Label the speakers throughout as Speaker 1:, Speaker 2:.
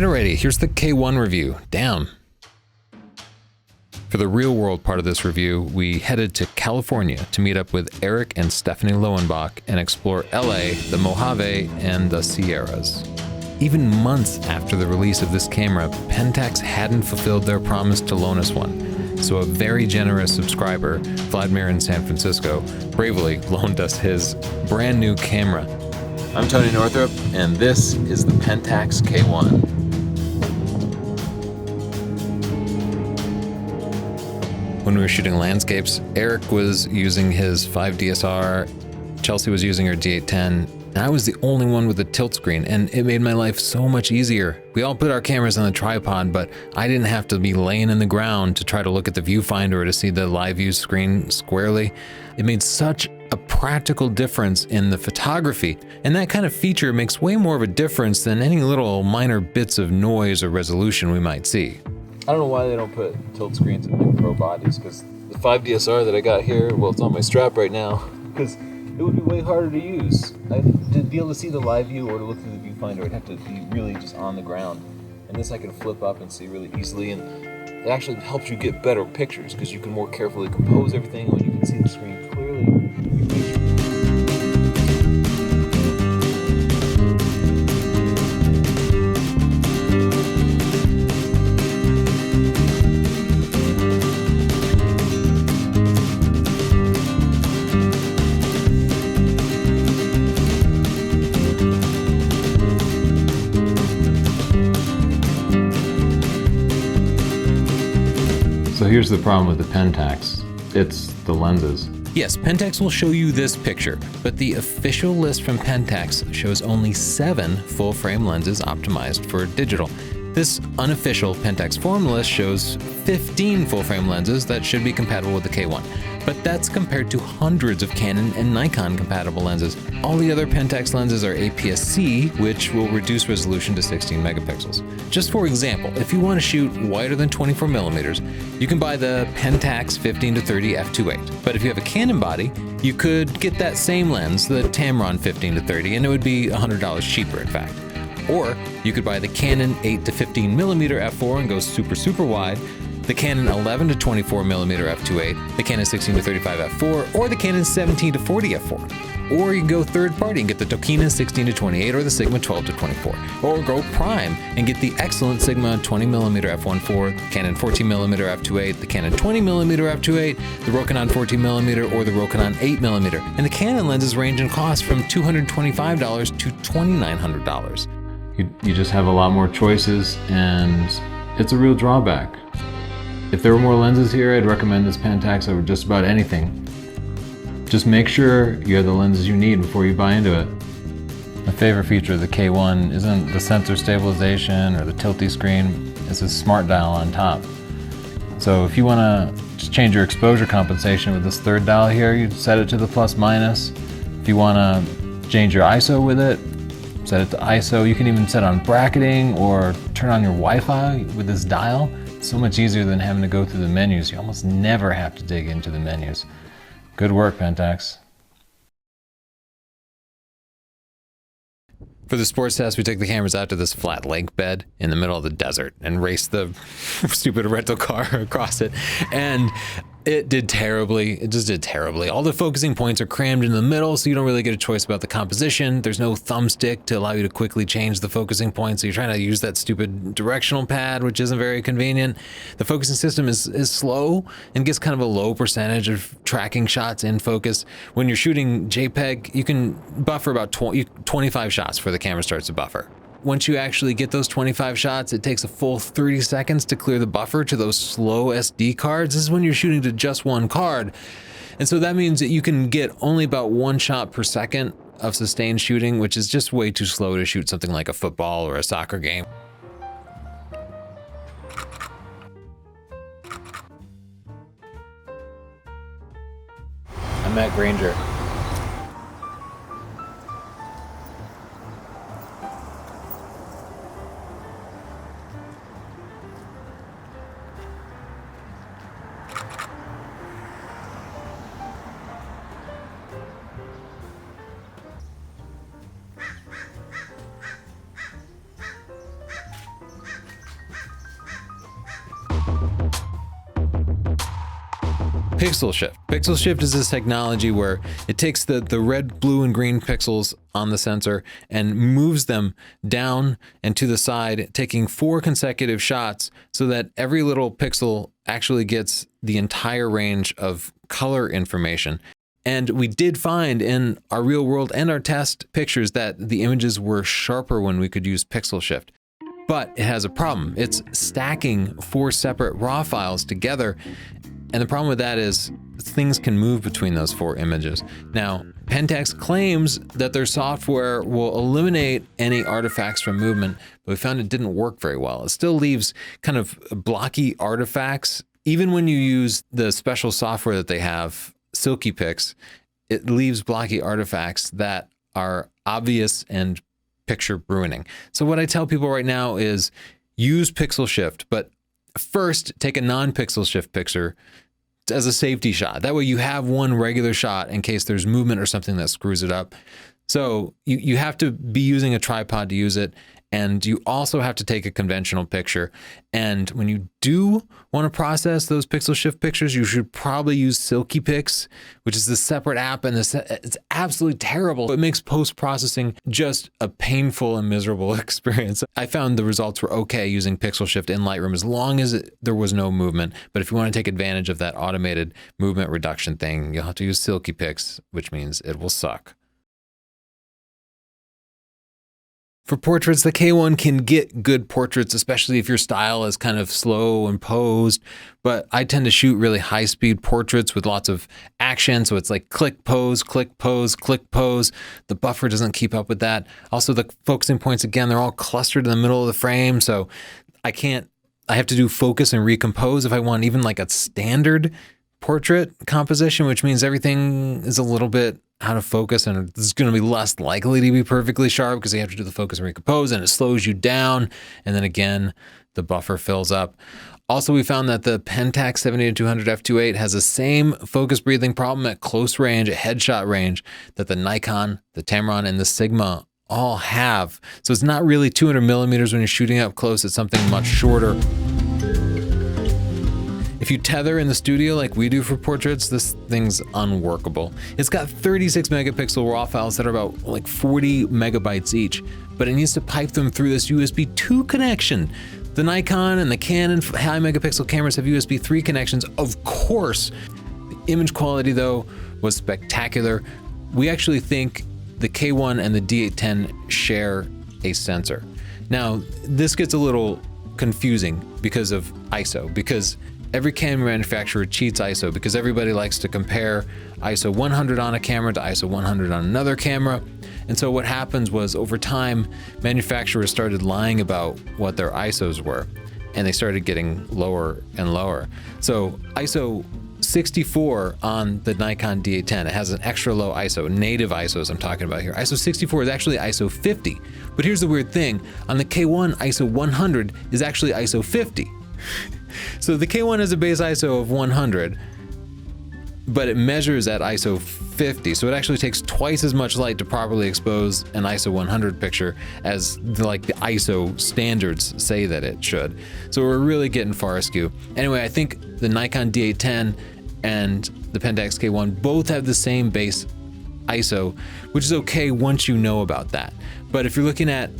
Speaker 1: already, here's the K-1 review. Damn. For the real world part of this review, we headed to California to meet up with Eric and Stephanie Lowenbach and explore LA, the Mojave, and the Sierras. Even months after the release of this camera, Pentax hadn't fulfilled their promise to loan us one. So a very generous subscriber, Vladimir in San Francisco, bravely loaned us his brand new camera. I'm Tony Northrup, and this is the Pentax K-1. When we were shooting landscapes, Eric was using his 5 DSR, Chelsea was using her D810, and I was the only one with a tilt screen, and it made my life so much easier. We all put our cameras on the tripod, but I didn't have to be laying in the ground to try to look at the viewfinder or to see the live view screen squarely. It made such a practical difference in the photography, and that kind of feature makes way more of a difference than any little minor bits of noise or resolution we might see. I don't know why they don't put tilt screens in like pro bodies, because the 5 DSR that I got here, well, it's on my strap right now, because it would be way harder to use. To be able to see the live view or to look through the viewfinder, I'd have to be really just on the ground. And this I can flip up and see really easily, and it actually helps you get better pictures because you can more carefully compose everything when you can see the screen clearly.
Speaker 2: So here's the problem with the Pentax. It's the lenses.
Speaker 1: Yes, Pentax will show you this picture, but the official list from Pentax shows only 7 full-frame lenses optimized for digital. This unofficial Pentax forum list shows 15 full-frame lenses that should be compatible with the K-1, but that's compared to hundreds of Canon and Nikon compatible lenses. All the other Pentax lenses are APS-C, which will reduce resolution to 16 megapixels. Just for example, if you want to shoot wider than 24 millimeters, you can buy the Pentax 15-30 f2.8. But if you have a Canon body, you could get that same lens, the Tamron 15-30, and it would be $100 cheaper, in fact. Or you could buy the Canon 8-15 millimeter f4 and go super wide, the Canon 11-24mm f2.8, the Canon 16-35 f4, or the Canon 17-40 f4. Or you can go third party and get the Rokinon 16-28 or the Sigma 12-24. Or go prime and get the excellent Sigma 20mm f1.4, the Canon 14mm f2.8, the Canon 20mm f2.8, the Rokinon 14mm or the Rokinon 8mm. And the Canon lenses range in cost from $225 to $2,900.
Speaker 2: You just have a lot more choices, and it's a real drawback. If there were more lenses here, I'd recommend this Pentax over just about anything. Just make sure you have the lenses you need before you buy into it. My favorite feature of the K-1 isn't the sensor stabilization or the tilty screen, it's a smart dial on top. So if you want to just change your exposure compensation with this third dial here, you set it to the plus minus. If you want to change your ISO with it, set it to ISO. You can even set on bracketing or turn on your Wi-Fi with this dial. It's so much easier than having to go through the menus. You almost never have to dig into the menus. Good work, Pentax.
Speaker 1: For the sports test, we took the cameras out to this flat lake bed in the middle of the desert and raced the stupid rental car across it. And it did terribly. It just did terribly. All the focusing points are crammed in the middle, so you don't really get a choice about the composition. There's no thumbstick to allow you to quickly change the focusing point, so you're trying to use that stupid directional pad, which isn't very convenient. The focusing system is slow and gets kind of a low percentage of tracking shots in focus. When you're shooting JPEG, you can buffer about 25 shots before the camera starts to buffer. Once you actually get those 25 shots, it takes a full 30 seconds to clear the buffer to those slow SD cards. This is when you're shooting to just one card. And so that means that you can get only about 1 shot per second of sustained shooting, which is just way too slow to shoot something like a football or a soccer game. I'm Matt Granger. Pixel shift. Pixel shift is this technology where it takes the red, blue, and green pixels on the sensor and moves them down and to the side, taking 4 consecutive shots so that every little pixel actually gets the entire range of color information. And we did find in our real world and our test pictures that the images were sharper when we could use pixel shift. But it has a problem. It's stacking 4 separate raw files together. And the problem with that is things can move between those 4 images. Now, Pentax claims that their software will eliminate any artifacts from movement, but we found it didn't work very well. It still leaves kind of blocky artifacts. Even when you use the special software that they have, Silky Pix, it leaves blocky artifacts that are obvious and picture ruining. So what I tell people right now is use pixel shift, but first take a non-pixel shift picture as a safety shot. That way you have one regular shot in case there's movement or something that screws it up. So you have to be using a tripod to use it. And you also have to take a conventional picture. And when you do want to process those pixel shift pictures, you should probably use Silky Pix, which is a separate app, and it's absolutely terrible. It makes post-processing just a painful and miserable experience. I found the results were okay using pixel shift in Lightroom as long as there was no movement. But if you want to take advantage of that automated movement reduction thing, you'll have to use Silky Pix, which means it will suck. For portraits, the K-1 can get good portraits, especially if your style is kind of slow and posed. But I tend to shoot really high-speed portraits with lots of action. So it's like click, pose, click, pose, click, pose. The buffer doesn't keep up with that. Also, the focusing points, again, they're all clustered in the middle of the frame. So I have to do focus and recompose if I want even like a standard portrait composition, which means everything is a little bit out of focus and it's going to be less likely to be perfectly sharp because you have to do the focus and recompose and it slows you down. And then again, the buffer fills up. Also, we found that the Pentax 70-200 f2.8 has the same focus breathing problem at close range, at headshot range, that the Nikon, the Tamron, and the Sigma all have. So it's not really 200 millimeters when you're shooting up close, it's something much shorter. If you tether in the studio like we do for portraits, this thing's unworkable. It's got 36 megapixel RAW files that are about like 40 megabytes each, but it needs to pipe them through this USB 2 connection. The Nikon and the Canon high megapixel cameras have USB 3 connections, of course. The image quality though was spectacular. We actually think the K-1 and the D810 share a sensor. Now, this gets a little confusing because of ISO, because every camera manufacturer cheats ISO because everybody likes to compare ISO 100 on a camera to ISO 100 on another camera. And so what happens was over time, manufacturers started lying about what their ISOs were, and they started getting lower and lower. So ISO 64 on the Nikon D810, it has an extra low ISO, native ISOs I'm talking about here. ISO 64 is actually ISO 50. But here's the weird thing, on the K-1, ISO 100 is actually ISO 50. So the K-1 has a base ISO of 100, but it measures at ISO 50. So it actually takes twice as much light to properly expose an ISO 100 picture as the ISO standards say that it should. So we're really getting far askew. Anyway, I think the Nikon D810 and the Pentax K-1 both have the same base ISO, which is okay once you know about that. But if you're looking at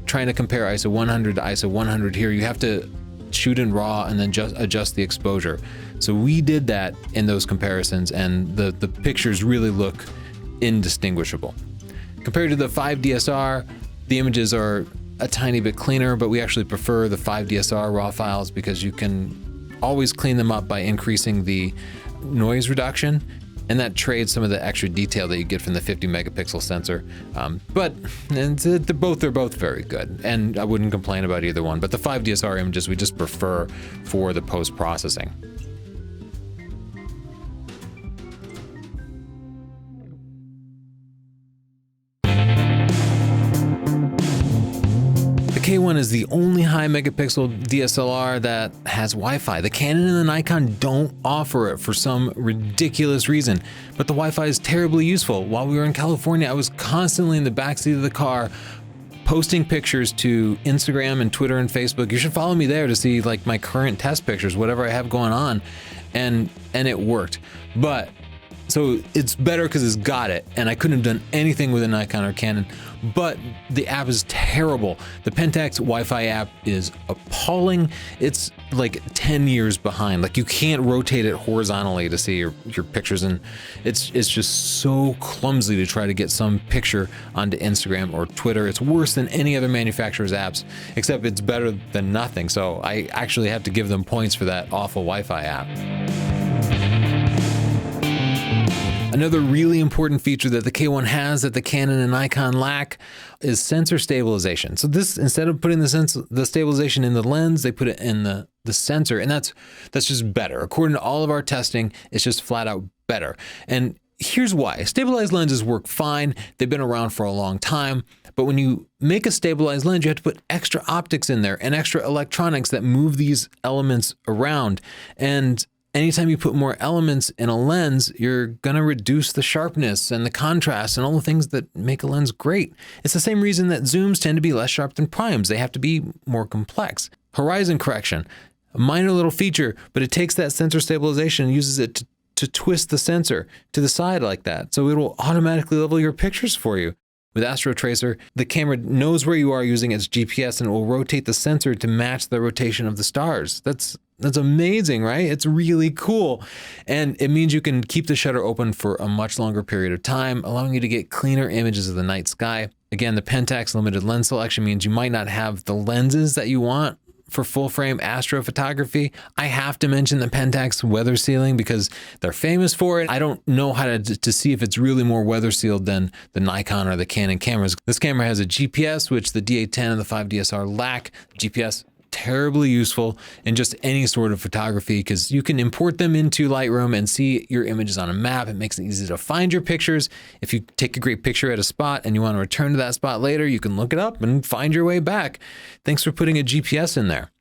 Speaker 1: trying to compare ISO 100 to ISO 100 here, you have to shoot in RAW and then just adjust the exposure. So we did that in those comparisons, and the pictures really look indistinguishable. Compared to the 5DSR, the images are a tiny bit cleaner, but we actually prefer the 5DSR RAW files because you can always clean them up by increasing the noise reduction, and that trades some of the extra detail that you get from the 50 megapixel sensor. But they're both very good, and I wouldn't complain about either one. But the 5DSR images we just prefer for the post-processing. K-1 is the only high megapixel DSLR that has Wi-Fi. The Canon and the Nikon don't offer it for some ridiculous reason, but the Wi-Fi is terribly useful. While we were in California, I was constantly in the backseat of the car posting pictures to Instagram and Twitter and Facebook. You should follow me there to see like my current test pictures, whatever I have going on. and it worked. But so it's better because it's got it, and I couldn't have done anything with a Nikon or Canon, but the app is terrible. The Pentax Wi-Fi app is appalling. It's like 10 years behind. Like, you can't rotate it horizontally to see your pictures, and it's just so clumsy to try to get some picture onto Instagram or Twitter. It's worse than any other manufacturer's apps, except it's better than nothing. So I actually have to give them points for that awful Wi-Fi app. Another really important feature that the K-1 has that the Canon and Nikon lack is sensor stabilization. So this, instead of putting the stabilization in the lens, they put it in the sensor, and that's just better. According to all of our testing, it's just flat out better. And here's why. Stabilized lenses work fine. They've been around for a long time, but when you make a stabilized lens, you have to put extra optics in there and extra electronics that move these elements around. And anytime you put more elements in a lens, you're gonna reduce the sharpness and the contrast and all the things that make a lens great. It's the same reason that zooms tend to be less sharp than primes. They have to be more complex. Horizon correction, a minor little feature, but it takes that sensor stabilization and uses it to twist the sensor to the side like that. So it will automatically level your pictures for you. With Astro Tracer, the camera knows where you are using its GPS, and it will rotate the sensor to match the rotation of the stars. That's amazing, right? It's really cool. And it means you can keep the shutter open for a much longer period of time, allowing you to get cleaner images of the night sky. Again, the Pentax limited lens selection means you might not have the lenses that you want for full frame astrophotography. I have to mention the Pentax weather sealing because they're famous for it. I don't know how to see if it's really more weather sealed than the Nikon or the Canon cameras. This camera has a GPS, which the D810 and the 5DSR lack. GPS, terribly useful in just any sort of photography because you can import them into Lightroom and see your images on a map. It makes it easy to find your pictures. If you take a great picture at a spot and you want to return to that spot later, you can look it up and find your way back. Thanks for putting a GPS in there.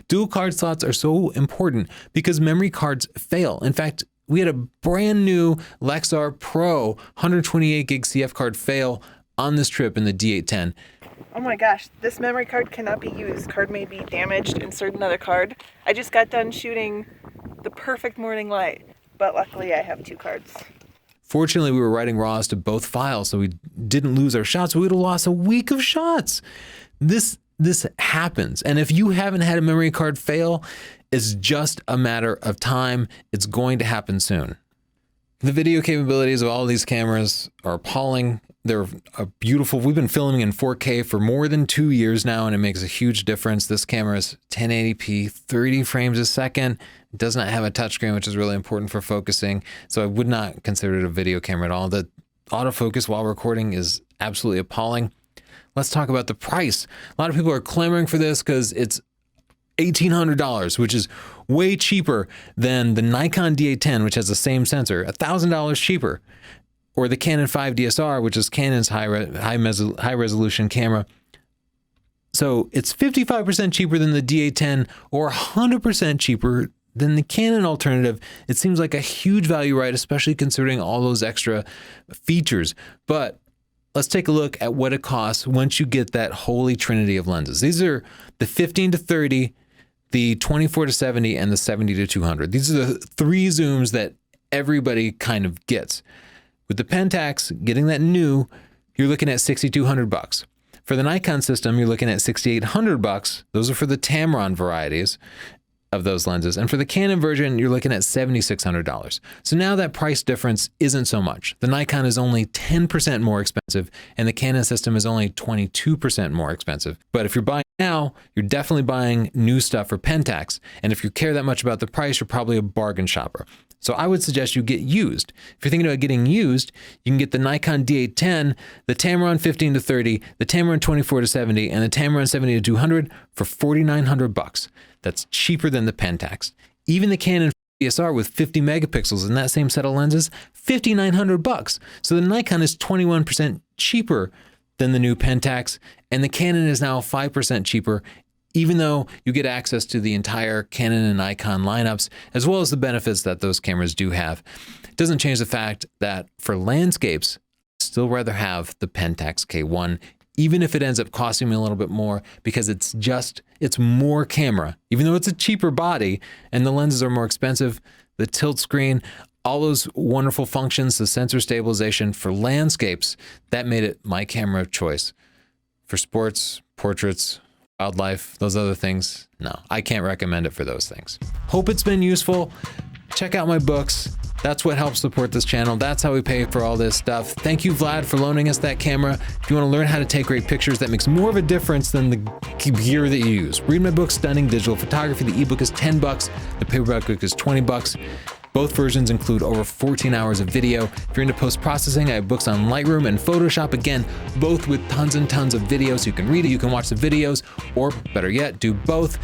Speaker 1: Dual card slots are so important because memory cards fail. In fact, we had a brand new Lexar Pro 128 gig CF card fail on this trip in the D810.
Speaker 3: Oh my gosh, this memory card cannot be used. Card may be damaged. Insert another card. I just got done shooting the perfect morning light, but luckily I have two cards.
Speaker 1: Fortunately, we were writing RAWs to both files, so we didn't lose our shots. We would have lost a week of shots. This happens. And if you haven't had a memory card fail, it's just a matter of time. It's going to happen soon. The video capabilities of all these cameras are appalling. They're beautiful. We've been filming in 4K for more than 2 years now, and it makes a huge difference. This camera is 1080p, 30 frames a second. It does not have a touchscreen, which is really important for focusing. So I would not consider it a video camera at all. The autofocus while recording is absolutely appalling. Let's talk about the price. A lot of people are clamoring for this because it's $1,800, which is way cheaper than the Nikon D810, which has the same sensor, $1,000 cheaper. Or the Canon 5DSR, which is Canon's high resolution camera. So it's 55% cheaper than the D810 or 100% cheaper than the Canon alternative. It seems like a huge value, right? Especially considering all those extra features. But let's take a look at what it costs once you get that holy trinity of lenses. These are the 15-30, the 24-70, and the 70-200. These are the three zooms that everybody kind of gets. With the Pentax, getting that new, you're looking at $6,200. For the Nikon system, you're looking at $6,800. Those are for the Tamron varieties of those lenses. And for the Canon version, you're looking at $7,600. So now that price difference isn't so much. The Nikon is only 10% more expensive, and the Canon system is only 22% more expensive. But if you're buying now, you're definitely buying new stuff for Pentax. And if you care that much about the price, you're probably a bargain shopper. So I would suggest you get used. If you're thinking about getting used, you can get the Nikon D810, the Tamron 15-30, the Tamron 24-70, and the Tamron 70-200 for $4,900. That's cheaper than the Pentax. Even the Canon DSLR with 50 megapixels in that same set of lenses, $5,900. So the Nikon is 21% cheaper than the new Pentax, and the Canon is now 5% cheaper, even though you get access to the entire Canon and Nikon lineups, as well as the benefits that those cameras do have. It doesn't change the fact that for landscapes, I'd still rather have the Pentax K-1, even if it ends up costing me a little bit more, because it's more camera. Even though it's a cheaper body and the lenses are more expensive, the tilt screen, all those wonderful functions, the sensor stabilization for landscapes. That made it my camera of choice. For sports, portraits, wildlife, those other things, no, I can't recommend it for those things. Hope it's been useful. Check out my books. That's what helps support this channel. That's how we pay for all this stuff. Thank you, Vlad, for loaning us that camera. If you want to learn how to take great pictures, that makes more of a difference than the gear that you use. Read my book, Stunning Digital Photography. The ebook is $10. The paperback book is $20. Both versions include over 14 hours of video. If you're into post-processing, I have books on Lightroom and Photoshop. Again, both with tons and tons of videos. You can read it, you can watch the videos, or better yet, do both.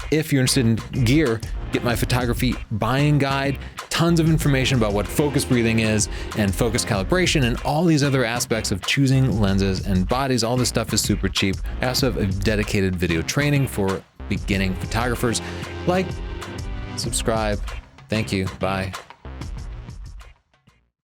Speaker 1: If you're interested in gear, get my photography buying guide. Tons of information about what focus breathing is and focus calibration and all these other aspects of choosing lenses and bodies. All this stuff is super cheap. I also have a dedicated video training for beginning photographers. Like, subscribe. Thank you. Bye.